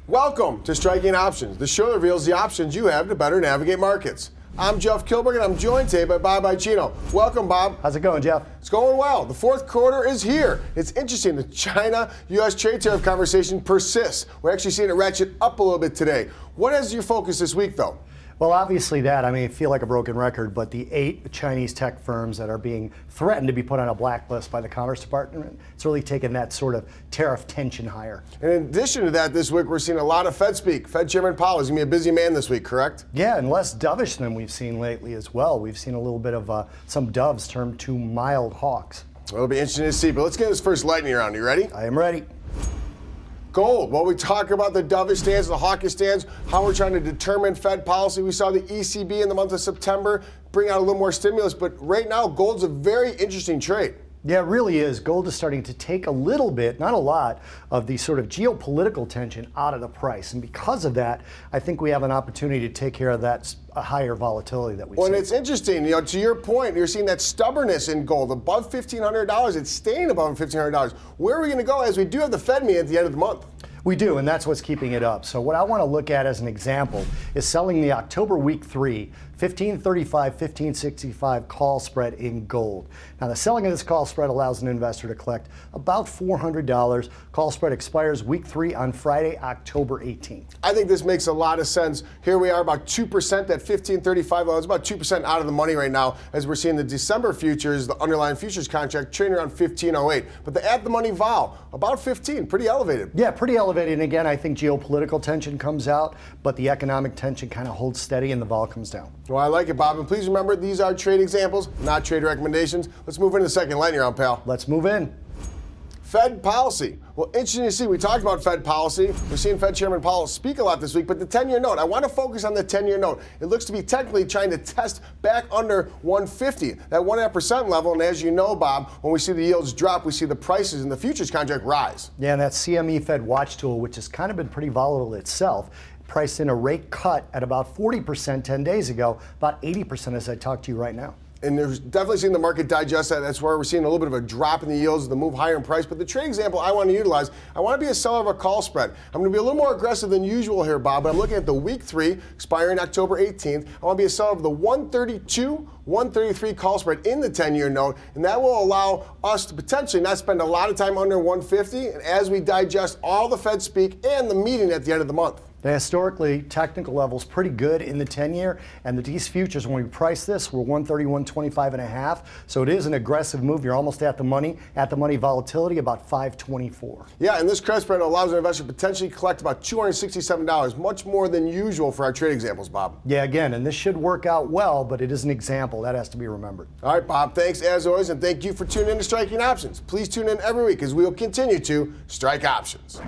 Welcome to Striking Options, the show that reveals the options you have to better navigate markets. I'm Jeff Kilberg, and I'm joined today by Bob Icino. Welcome, Bob. How's it going, Jeff? It's going well. The fourth quarter is here. It's interesting. The China-U.S. trade tariff conversation persists. We're actually seeing it ratchet up a little bit today. What is your focus this week, though? Well, obviously that. I feel like a broken record, but the 8 Chinese tech firms that are being threatened to be put on a blacklist by the Commerce Department, it's really taken that sort of tariff tension higher. And in addition to that, this week we're seeing a lot of Fed speak. Fed Chairman Powell is going to be a busy man this week, correct? Yeah, and less dovish than we've seen lately as well. We've seen a little bit of some doves turn to mild hawks. Well, it'll be interesting to see, but let's get this first lightning round. You ready? I am ready. Gold. Well, we talk about the dovish stance, the hawkish stance, how we're trying to determine Fed policy. We saw the ECB in the month of September bring out a little more stimulus, but right now, gold's a very interesting trade. Yeah, it really is. Gold is starting to take a little bit, not a lot, of the sort of geopolitical tension out of the price. And because of that, I think we have an opportunity to take care of that higher volatility that we see. Well, and it's interesting, to your point, you're seeing that stubbornness in gold above $1,500. It's staying above $1,500. Where are we going to go as we do have the Fed meeting at the end of the month? We do, and that's what's keeping it up. So what I want to look at as an example is selling the October week 3, 1535, 1565 call spread in gold. Now the selling of this call spread allows an investor to collect about $400. Call spread expires week 3 on Friday, October 18th. I think this makes a lot of sense. Here we are about 2%, that 1535 level. It's about 2% out of the money right now as we're seeing the December futures, the underlying futures contract trading around 1508. But the at the money vol, about 15, pretty elevated. Yeah, pretty elevated. And again, I think geopolitical tension comes out, but the economic tension kind of holds steady and the vol comes down. Well, I like it, Bob. And please remember, these are trade examples, not trade recommendations. Let's move into the second lightning round, pal. Let's move in. Fed policy. Well, interesting to see. We talked about Fed policy. We're seeing Fed Chairman Powell speak a lot this week, but the 10-year note, I want to focus on the 10-year note. It looks to be technically trying to test back under 150, that 1.5% level. And as you know, Bob, when we see the yields drop, we see the prices in the futures contract rise. Yeah, and that CME Fed watch tool, which has kind of been pretty volatile itself, priced in a rate cut at about 40% 10 days ago, about 80% as I talk to you right now. And there's definitely seeing the market digest that. That's where we're seeing a little bit of a drop in the yields, the move higher in price. But the trade example I want to utilize, I want to be a seller of a call spread. I'm going to be a little more aggressive than usual here, Bob, but I'm looking at the week 3, expiring October 18th. I want to be a seller of the 132, 133 call spread in the 10-year note, and that will allow us to potentially not spend a lot of time under 150, and as we digest all the Fed speak and the meeting at the end of the month. The historically technical levels pretty good in the 10-year, and these futures, when we price this, we're 131.25.5. So it is an aggressive move. You're almost at the money volatility about 524. Yeah, and this credit spread allows an investor to potentially collect about $267, much more than usual for our trade examples, Bob. Yeah, again, and this should work out well, but it is an example. That has to be remembered. All right, Bob, thanks as always, and thank you for tuning in to Striking Options. Please tune in every week as we will continue to strike options.